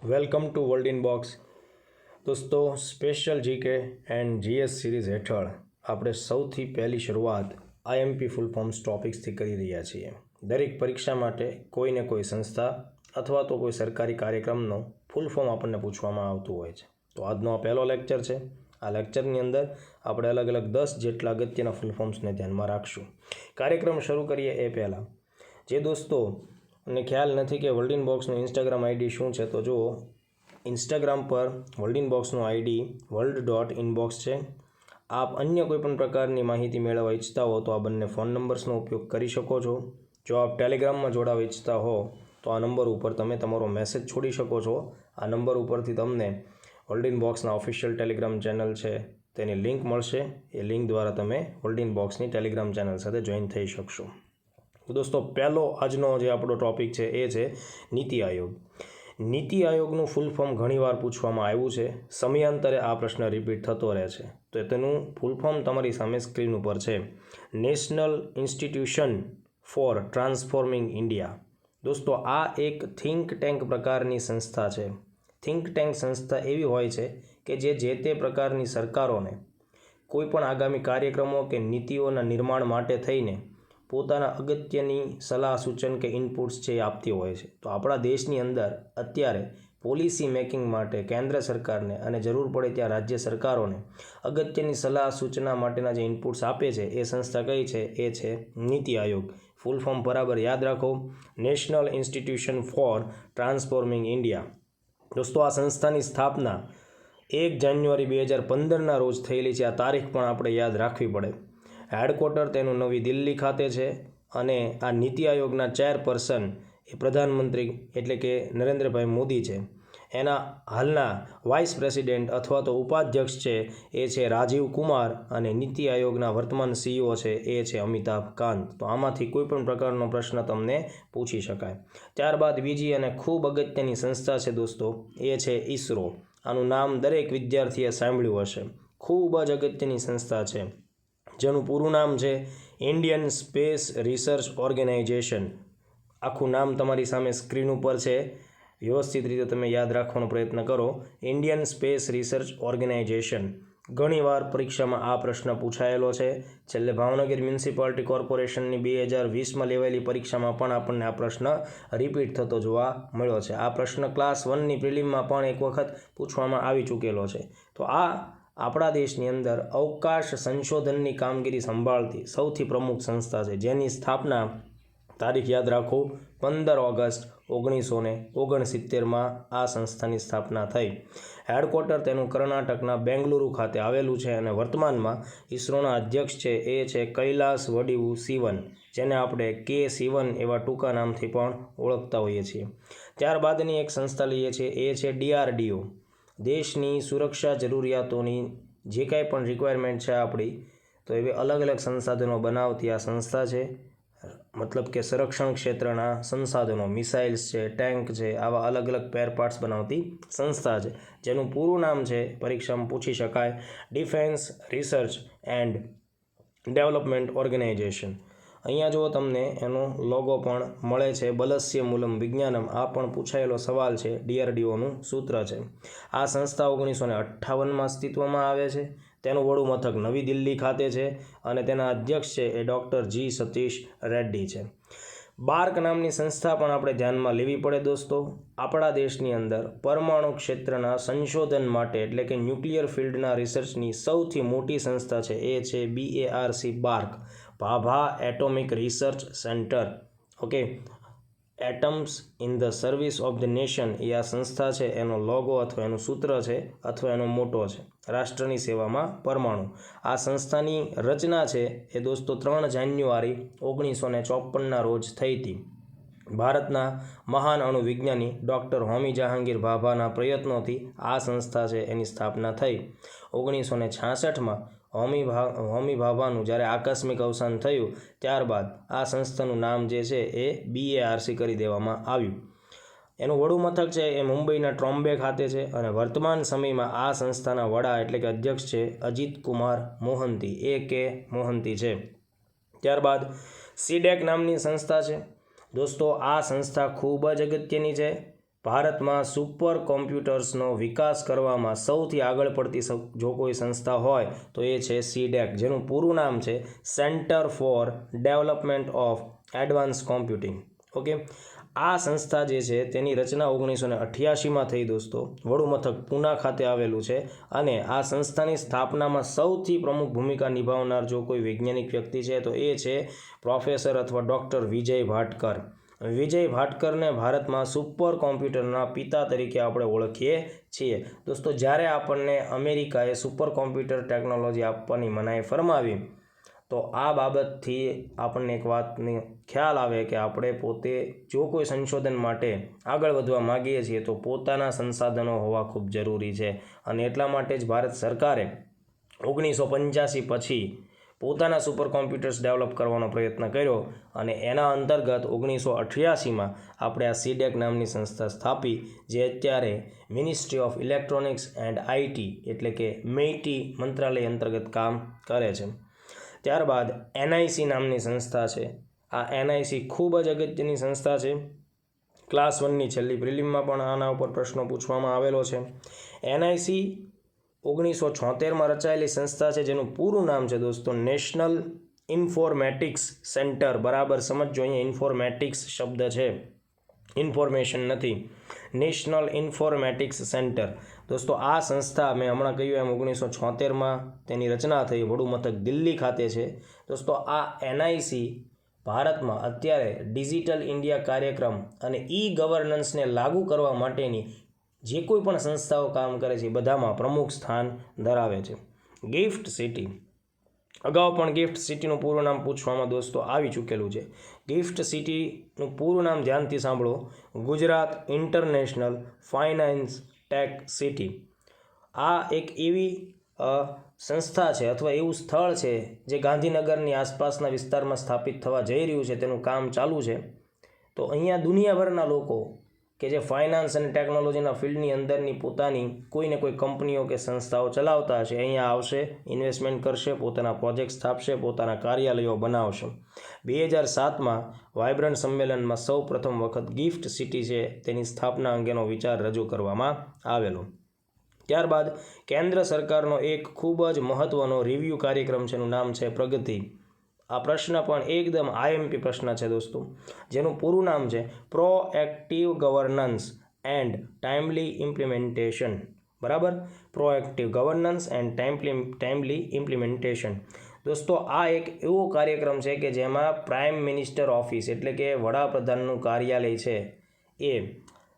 Welcome to world in box. દોસ્તો, special GK and GS series હેઠળ આપણે સૌથી પહેલી શરૂઆત આઈએમપી ફૂલ ફોર્મ્સ ટોપિક્સથી કરી રહ્યા છીએ. દરેક પરીક્ષા માટે કોઈને કોઈ સંસ્થા અથવા તો કોઈ સરકારી કાર્યક્રમનો ફૂલ ફોર્મ આપણને પૂછવામાં આવતું હોય છે. તો આજનો આ પહેલો લેક્ચર છે. આ લેક્ચરની અંદર આપણે અલગ અલગ 10 જેટલા અગત્યના ફૂલ ફોર્મ્સને ધ્યાનમાં રાખશું. કાર્યક્રમ શરૂ કરીએ એ પહેલાં જે દોસ્તો ને ખ્યાલ નથી કે વર્લ્ડ ઇન બોક્સનું ઇન્સ્ટાગ્રામ આઈડી શું છે, તો જુઓ, ઇન્સ્ટાગ્રામ પર વર્લ્ડ ઇન બોક્સનું આઈડી world.inbox છે. આપ અન્ય કોઈપણ પ્રકારની માહિતી મેળવવા ઈચ્છતા હો તો આ બંને ફોન નંબર્સનો ઉપયોગ કરી શકો છો. જો આપ ટેલિગ્રામમાં જોડાવા ઈચ્છતા હો તો આ નંબર ઉપર તમે તમારો મેસેજ છોડી શકો છો. આ નંબર ઉપરથી તમને વર્લ્ડ ઇન બોક્સના ઓફિશિયલ ટેલિગ્રામ ચેનલ છે તેની લિંક મળશે. એ લિંક દ્વારા તમે વર્લ્ડ ઇન બોક્સની ટેલિગ્રામ ચેનલ સાથે જોઈન થઈ શકશો. દોસ્તો, પહેલો આજનો જે આપણો ટૉપિક છે એ છે નીતિ આયોગ. નીતિ આયોગનું ફૂલ ફોર્મ ઘણીવાર પૂછવામાં આવ્યું છે. સમયાંતરે આ પ્રશ્ન રિપીટ થતો રહે છે. તો તેનું ફૂલ ફોર્મ તમારી સામે સ્ક્રીન ઉપર છે. National institution for transforming India. દોસ્તો, આ એક થિંક ટેન્ક પ્રકારની સંસ્થા છે. થિંક ટેન્ક સંસ્થા એવી હોય છે કે જે તે પ્રકારની સરકારોને કોઈપણ આગામી કાર્યક્રમો કે નીતિઓના નિર્માણ માટે થઈને પોતાના અગત્યની સલાહ સૂચન કે ઇનપુટ્સ છે એ આપતી હોય છે. તો આપણા દેશની અંદર અત્યારે પોલિસી મેકિંગ માટે કેન્દ્ર સરકારને અને જરૂર પડે ત્યાં રાજ્ય સરકારોને અગત્યની સલાહ સૂચના માટેના જે ઇનપુટ્સ આપે છે એ સંસ્થા કઈ છે? એ છે નીતિ આયોગ. ફૂલ ફોર્મ બરાબર યાદ રાખો, national institution for transforming India. દોસ્તો, આ સંસ્થાની સ્થાપના 1 જાન્યુઆરી 2015ના રોજ થયેલી છે. આ તારીખ પણ આપણે યાદ રાખવી પડે. હેડક્વાર્ટર તેનું નવી દિલ્હી ખાતે છે અને આ નીતિ આયોગના ચેરપર્સન એ પ્રધાનમંત્રી એટલે કે નરેન્દ્રભાઈ મોદી છે. એના હાલના વાઇસ પ્રેસિડેન્ટ અથવા તો ઉપાધ્યક્ષ છે એ છે રાજીવ કુમાર અને નીતિ આયોગના વર્તમાન સીઈઓ છે એ છે અમિતાભ કાંત. તો આમાંથી કોઈ પણ પ્રકારનો પ્રશ્ન તમને પૂછી શકાય. ત્યારબાદ બીજી અને ખૂબ અગત્યની સંસ્થા છે દોસ્તો, એ છે ઈસરો. આનું નામ દરેક વિદ્યાર્થીએ સાંભળ્યું હશે. ખૂબ જ અગત્યની સંસ્થા છે જેનું પૂરું નામ છે ઇન્ડિયન સ્પેસ રિસર્ચ ઓર્ગેનાઇઝેશન. આખું નામ તમારી સામે સ્ક્રીન ઉપર છે. વ્યવસ્થિત રીતે તમે યાદ રાખવાનો પ્રયત્ન કરો. Indian space research organisation. ઘણીવાર પરીક્ષામાં આ પ્રશ્ન પૂછાયેલો છે. છેલ્લે ભાવનગર મ્યુનિસિપાલિટી કોર્પોરેશનની 2020માં લેવાયેલી પરીક્ષામાં પણ આપણને આ પ્રશ્ન રિપીટ થતો જોવા મળ્યો છે. આ પ્રશ્ન ક્લાસ 1ની પ્રિલિમમાં પણ એક વખત પૂછવામાં આવી ચૂકેલો છે. તો આ આપણા દેશની અંદર અવકાશ સંશોધનની કામગીરી સંભાળતી સૌથી પ્રમુખ સંસ્થા છે, જેની સ્થાપના તારીખ યાદ રાખો 15 ઓગસ્ટ 1969માં આ સંસ્થાની સ્થાપના થઈ. હેડક્વાર્ટર તેનું કર્ણાટકના બેંગલુરુ ખાતે આવેલું છે અને વર્તમાનમાં ઈસરોના અધ્યક્ષ છે એ છે કૈલાસ વડિવુ શિવન, જેને આપણે કે શિવન એવા ટૂંકા નામથી પણ ઓળખતા હોઈએ છીએ. ત્યારબાદની એક સંસ્થા લઈએ છીએ એ છે DRDO. દેશની સુરક્ષા જરૂરિયાતોની જે કાંઈ પણ રિક્વાયરમેન્ટ છે આપણી, તો એવી અલગ અલગ સંસાધનો બનાવતી આ સંસ્થા છે. મતલબ કે સંરક્ષણ ક્ષેત્રના સંસાધનો, મિસાઇલ્સ છે, ટેન્ક છે, આવા અલગ અલગ પેર પાર્ટ્સ બનાવતી સંસ્થા છે, જેનું પૂરું નામ છે, પરીક્ષામાં પૂછી શકાય, defence research and development organisation. અહીંયા જો તમને એનો લોગો પણ મળે છે, બલસ્ય મૂલમ વિજ્ઞાનમ. આ પણ પૂછાયેલો સવાલ છે, DRDOનું સૂત્ર છે. આ સંસ્થા 1958માં અસ્તિત્વમાં આવે છે. તેનું વડું મથક નવી દિલ્હી ખાતે છે અને તેના અધ્યક્ષ છે એ ડૉક્ટર G. સતીશ રેડ્ડી છે. બાર્ક નામની સંસ્થા પણ આપણે ધ્યાનમાં લેવી પડે દોસ્તો. આપણા દેશની અંદર પરમાણુ ક્ષેત્રના સંશોધન માટે એટલે કે ન્યુક્લિયર ફિલ્ડના રિસર્ચની સૌથી મોટી સંસ્થા છે એ છે BARC, BARC, Bhabha atomic research centre. Okay, atoms in the service of the nation એ આ સંસ્થા છે. એનો લોગો અથવા એનું સૂત્ર છે અથવા એનો મોટો છે, રાષ્ટ્રની સેવામાં પરમાણુ. આ સંસ્થાની રચના છે એ દોસ્તો 3 જાન્યુઆરી 1954ના રોજ થઈ હતી. ભારતના મહાન અણુ વિજ્ઞાની ડૉક્ટર હોમી જહાંગીર ભાભાના પ્રયત્નોથી આ સંસ્થા છે એની સ્થાપના થઈ. 1966માં હોમી ભાભાનું જ્યારે આકસ્મિક અવસાન થયું ત્યારબાદ આ સંસ્થાનું નામ જે છે એ BARC કરી દેવામાં આવ્યું. એનું વડું મથક છે એ મુંબઈના ટ્રોમ્બે ખાતે છે અને વર્તમાન સમયમાં આ સંસ્થાના વડા એટલે કે અધ્યક્ષ છે અજીત કુમાર મોહંતી, AK મોહંતી છે. ત્યારબાદ CDEC નામની સંસ્થા છે. દોસ્તો, આ સંસ્થા ખૂબ જ અગત્યની છે. ભારતમાં સુપર કોમ્પ્યુટર્સનો વિકાસ કરવામાં સૌથી આગળ પડતી જો કોઈ સંસ્થા હોય તો એ છે સીડેક, જેનું પૂરું નામ છે centre for development of advance computing. Okay, આ સંસ્થા જે છે તેની રચના 1988માં થઈ દોસ્તો. વડું મથક પૂના ખાતે આવેલું છે અને આ સંસ્થાની સ્થાપનામાં સૌથી પ્રમુખ ભૂમિકા નિભાવનાર જો કોઈ વૈજ્ઞાનિક વ્યક્તિ છે તો એ છે પ્રોફેસર અથવા ડૉક્ટર વિજય ભાટકર. વિજય ભાટકરને ભારતમાં સુપર કોમ્પ્યુટરના પિતા તરીકે આપણે ઓળખીએ છીએ. દોસ્તો, જ્યારે આપણને અમેરિકાએ સુપર કોમ્પ્યુટર ટેકનોલોજી આપવાની મનાઈ ફરમાવી તો આ બાબતથી આપણને એક વાતની ખ્યાલ આવે કે આપણે પોતે જો કોઈ સંશોધન માટે આગળ વધવા માગીએ છીએ તો પોતાના સંસાધનો હોવા ખૂબ જરૂરી છે. અને એટલા માટે જ ભારત સરકારે 1985 પછી પોતાના સુપર કોમ્પ્યુટર્સ ડેવલપ કરવાનો પ્રયત્ન કર્યો અને એના અંતર્ગત 1988માં આપણે આ સીડેક નામની સંસ્થા સ્થાપી, જે અત્યારે ministry of electronics and IT એટલે કે મેઇટી મંત્રાલય અંતર્ગત કામ કરે છે. ત્યારબાદ એનઆઈસી નામની સંસ્થા છે. આ એનઆઈસી ખૂબ જ અગત્યની સંસ્થા છે. ક્લાસ 1ની છેલ્લી પ્રિલિમમાં પણ આના ઉપર પ્રશ્નો પૂછવામાં આવેલો છે. એનઆઈસી 1976માં રચાયેલી સંસ્થા છે, જેનું પૂરું નામ છે દોસ્તો નેશનલ ઇન્ફોર્મેટિક્સ સેન્ટર. બરાબર સમજો, અહીંયા ઇન્ફોર્મેટિક્સ શબ્દ છે, ઇન્ફોર્મેશન નથી. National informatics centre. દોસ્તો, આ સંસ્થા મેં હમણાં કહ્યું એમ 1976માં તેની રચના થઈ, વડું મથક દિલ્હી ખાતે છે. દોસ્તો, આ એનઆઈસી ભારતમાં અત્યારે ડિજિટલ ઇન્ડિયા કાર્યક્રમ અને ઈ ગવર્નન્સને લાગુ કરવા માટેની જે કોઈ પણ સંસ્થાઓ કામ કરે છે બધામાં પ્રમુખ સ્થાન ધરાવે છે. Gift city. અગાઉ પણ ગિફ્ટ સિટીનું પૂરું નામ પૂછવામાં દોસ્તો આવી ચૂકેલું છે. ગિફ્ટ સિટીનું પૂરું નામ ધ્યાનથી સાંભળો, Gujarat international finance tech city. આ એક એવી સંસ્થા છે અથવા એવું સ્થળ છે જે ગાંધીનગરની આસપાસના વિસ્તારમાં સ્થાપિત થવા જઈ રહ્યું છે, તેનું કામ ચાલુ છે. તો અહીંયા દુનિયાભરના લોકો કે જે ફાઇનાન્સ અને ટેકનોલોજીના ફિલ્ડની અંદરની પોતાની કોઈને કોઈ કંપનીઓ કે સંસ્થાઓ ચલાવતા હશે, અહીંયા આવશે, ઇન્વેસ્ટમેન્ટ કરશે, પોતાના પ્રોજેક્ટ સ્થાપશે, પોતાના કાર્યાલયો બનાવશે. 2007માં વાઇબ્રન્ટ સંમેલનમાં સૌ પ્રથમ વખત ગિફ્ટ સિટી છે તેની સ્થાપના અંગેનો વિચાર રજૂ કરવામાં આવેલો. ત્યારબાદ કેન્દ્ર સરકારનો એક ખૂબ જ મહત્ત્વનો રિવ્યૂ કાર્યક્રમ છે, એનું નામ છે પ્રગતિ. આ પ્રશ્ન પણ એકદમ આઈએમપી પ્રશ્ન છે દોસ્તો, જેનું પૂરું નામ છે પ્રોએક્ટિવ ગવર્નન્સ એન્ડ ટાઇમલી ઇમ્પ્લિમેન્ટેશન. બરાબર, પ્રોએક્ટિવ ગવર્નન્સ એન્ડ ટાઇમલી ઇમ્પ્લિમેન્ટેશન. દોસ્તો, આ એક એવો કાર્યક્રમ છે કે જેમાં પ્રાઇમ મિનિસ્ટર ઓફિસ એટલે કે વડાપ્રધાનનું કાર્યાલય છે એ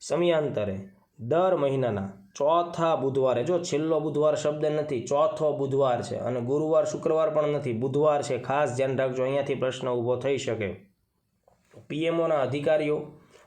સમયાંતરે દર મહિનાના ચોથા બુધવારે, જો છેલ્લો બુધવાર શબ્દ નથી, ચોથો બુધવાર છે અને ગુરુવાર શુક્રવાર પણ નથી, બુધવાર છે, ખાસ ધ્યાન રાખજો, અહીંયાથી પ્રશ્ન ઊભો થઈ શકે. પીએમઓના અધિકારીઓ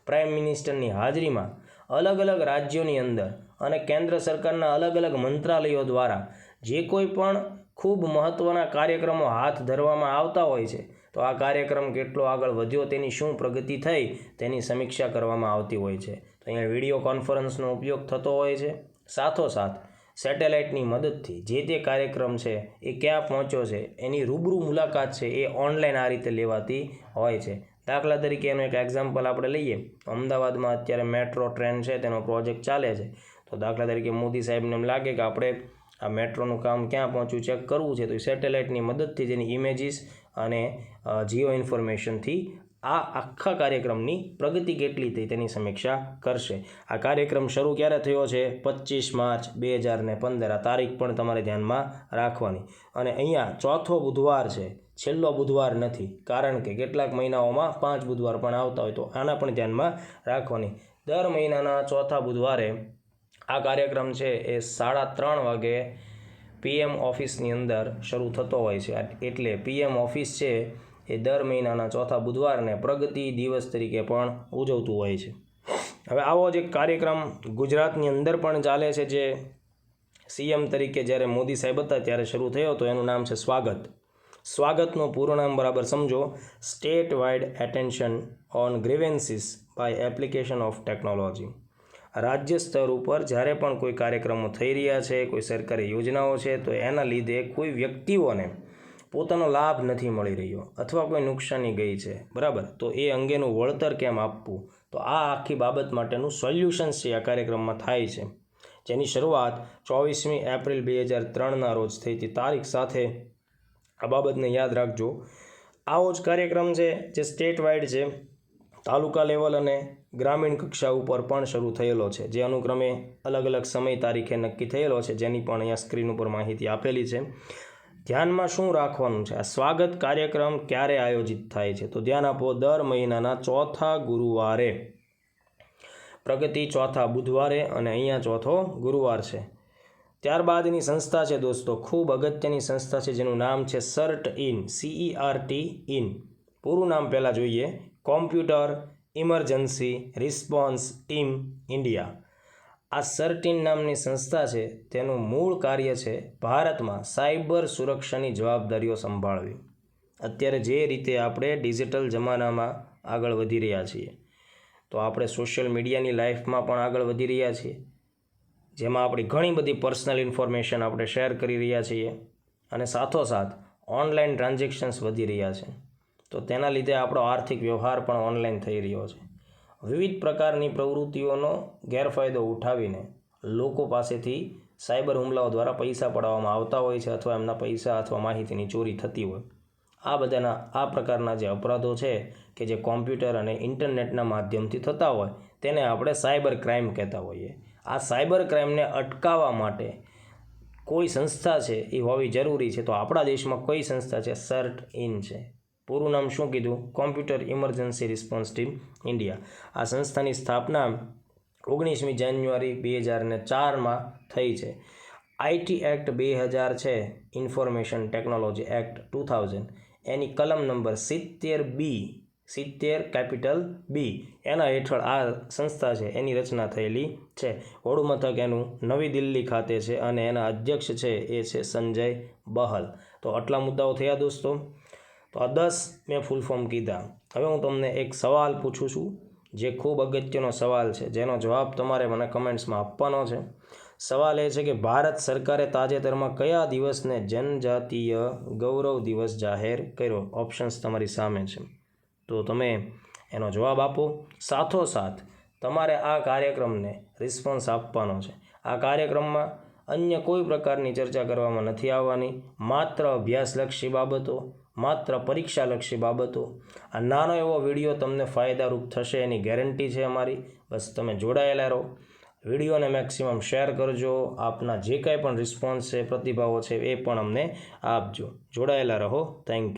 પ્રાઇમ મિનિસ્ટરની હાજરીમાં અલગ અલગ રાજ્યોની અંદર અને કેન્દ્ર સરકારના અલગ અલગ મંત્રાલયો દ્વારા જે કોઈ પણ ખૂબ મહત્ત્વના કાર્યક્રમો હાથ ધરવામાં આવતા હોય છે તો આ કાર્યક્રમ કેટલો આગળ વધ્યો, તેની શું પ્રગતિ થઈ તેની સમીક્ષા કરવામાં આવતી હોય છે. તો અહીંયા વિડીયો કોન્ફરન્સનો ઉપયોગ થતો હોય છે. સાથોસાથ સેટેલાઇટની મદદથી જે તે કાર્યક્રમ છે એ ક્યાં પહોંચ્યો છે એની રૂબરૂ મુલાકાત છે એ ઓનલાઈન આ રીતે લેવાતી હોય છે. દાખલા તરીકે એનું એક એક્ઝામ્પલ આપણે લઈએ, અમદાવાદમાં અત્યારે મેટ્રો ટ્રેન છે તેનો પ્રોજેક્ટ ચાલે છે. તો દાખલા તરીકે મોદી સાહેબને એમ લાગે કે આપણે આ મેટ્રોનું કામ ક્યાં પહોંચ્યું ચેક કરવું છે, તો સેટેલાઇટની મદદથી જેની ઇમેજીસ અને જીઓ ઇન્ફોર્મેશનથી આ આખા કાર્યક્રમની પ્રગતિ કેટલી થઈ તેની સમીક્ષા કરશે. આ કાર્યક્રમ શરૂ ક્યારે થયો છે? 25 માર્ચ 2015. આ તારીખ પણ તમારે ધ્યાનમાં રાખવાની. અને અહીંયા ચોથો બુધવાર છે, છેલ્લો બુધવાર નથી, કારણ કે કેટલાક મહિનાઓમાં 5 બુધવાર પણ આવતા હોય, તો આના પણ ધ્યાનમાં રાખવાની. દર મહિનાના ચોથા બુધવારે આ કાર્યક્રમ છે એ 3:30 વાગે પીએમ ઓફિસની અંદર શરૂ થતો હોય છે. એટલે પીએમ ઓફિસ છે એ દર મહિનાના ચોથા બુધવારને પ્રગતિ દિવસ તરીકે પણ ઉજવતું હોય છે. હવે આવો જ એક કાર્યક્રમ ગુજરાતની અંદર પણ ચાલે છે, જે સીએમ તરીકે જ્યારે મોદી સાહેબ હતા ત્યારે શરૂ થયો હતો. એનું નામ છે સ્વાગત. સ્વાગતનું પૂરું નામ બરાબર સમજો, state wide attention on grievances by application of technology. રાજ્ય સ્તર ઉપર જ્યારે પણ કોઈ કાર્યક્રમો થઈ રહ્યા છે, કોઈ સરકારી યોજનાઓ છે, તો એના લીધે કોઈ વ્યક્તિઓને પોતાનો લાભ નથી મળી રહ્યો અથવા કોઈ નુકસાની ગઈ છે, બરાબર, તો એ અંગેનું વળતર કેમ આપવું તો આ આખી બાબત માટેનું સોલ્યુશન છે આ કાર્યક્રમમાં થાય છે, જેની શરૂઆત 24મી એપ્રિલ 2003ના રોજ થઈ હતી. તારીખ સાથે આ બાબતને યાદ રાખજો. આવો જ કાર્યક્રમ છે જે સ્ટેટ વાઇડ છે, તાલુકા લેવલ અને ગ્રામીણ કક્ષા ઉપર પણ શરૂ થયેલો છે, જે અનુક્રમે અલગ અલગ સમય તારીખે નક્કી થયેલો છે, જેની પણ અહીંયા સ્ક્રીન ઉપર માહિતી આપેલી છે. ધ્યાનમાં શું રાખવાનું છે? આ સ્વાગત કાર્યક્રમ ક્યારે આયોજિત થાય છે? તો ધ્યાન આપો, દર મહિનાના ચોથા ગુરુવારે. પ્રગતિ ચોથા બુધવારે અને અહીંયા ચોથો ગુરુવાર છે. ત્યારબાદની સંસ્થા છે દોસ્તો, ખૂબ અગત્યની સંસ્થા છે, જેનું નામ છે CERT IN, CERT IN. પૂરું નામ પહેલાં જોઈએ, computer emergency response team India. આ CERT IN નામની સંસ્થા છે, તેનું મૂળ કાર્ય છે ભારતમાં સાયબર સુરક્ષાની જવાબદારીઓ સંભાળવી. અત્યારે જે રીતે આપણે ડિજિટલ જમાનામાં આગળ વધી રહ્યા છીએ, તો આપણે સોશિયલ મીડિયાની લાઈફમાં પણ આગળ વધી રહ્યા છીએ, જેમાં આપણી ઘણી બધી પર્સનલ ઇન્ફોર્મેશન આપણે શેર કરી રહ્યા છીએ, અને સાથોસાથ ઓનલાઈન ટ્રાન્ઝેક્શન્સ વધી રહ્યા છે. તો તેના લીધે આપણો આર્થિક વ્યવહાર પણ ઓનલાઈન થઈ રહ્યો છે. વિવિધ પ્રકારની પ્રવૃત્તિઓનો ગેરફાયદો ઉઠાવીને લોકો પાસેથી સાયબર હુમલાઓ દ્વારા પૈસા પડાવવામાં આવતા હોય છે, અથવા એમના પૈસા અથવા માહિતીની ચોરી થતી હોય. આ પ્રકારના જે અપરાધો છે કે જે કોમ્પ્યુટર અને ઇન્ટરનેટના માધ્યમથી થતા હોય, તેને આપણે સાયબર ક્રાઇમ કહેતા હોઈએ. આ સાયબર ક્રાઇમને અટકાવવા માટે કોઈ સંસ્થા છે એ હોવી જરૂરી છે. તો આપણા દેશમાં કઈ સંસ્થા છે? CERT IN છે. પૂરું નામ શું કીધું? Computer emergency response team India. આ સંસ્થાની સ્થાપના 19મી જાન્યુઆરી 2004માં થઈ છે. IT એક્ટ 2000 છે, ઇન્ફોર્મેશન ટેકનોલોજી એક્ટ 2000, એની કલમ નંબર 70B, 70 કેપિટલ B, એના હેઠળ આ સંસ્થા છે એની રચના થયેલી છે. વડું મથક એનું નવી દિલ્હી ખાતે છે, અને એના અધ્યક્ષ છે એ છે સંજય બહલ. તો આટલા મુદ્દાઓ થયા દોસ્તો. તો આ 10 મેં ફૂલ ફોર્મ કીધા. હવે હું તમને એક સવાલ પૂછું છું, જે ખૂબ અગત્યનો સવાલ છે, જેનો જવાબ તમારે મને કમેન્ટ્સમાં આપવાનો છે. સવાલ એ છે કે ભારત સરકારે તાજેતરમાં કયા દિવસને જનજાતીય ગૌરવ દિવસ જાહેર કર્યો? ઓપ્શન્સ તમારી સામે છે, તો તમે એનો જવાબ આપો. સાથોસાથ તમારે આ કાર્યક્રમને રિસ્પોન્સ આપવાનો છે. આ કાર્યક્રમમાં અન્ય કોઈ પ્રકારની ચર્ચા કરવામાં નથી આવવાની, માત્ર અભ્યાસલક્ષી બાબતો, માત્ર પરીક્ષાલક્ષી બાબતો. આ નાનો એવો વિડીયો તમને ફાયદારૂપ થશે એની ગેરંટી છે અમારી. બસ તમે જોડાયેલા રહો, વિડીયોને મેક્સિમમ શેર કરજો, આપના જે કાંઈ પણ રિસ્પોન્સ છે, પ્રતિભાવો છે, એ પણ અમને આપજો. જોડાયેલા રહો. Thank you.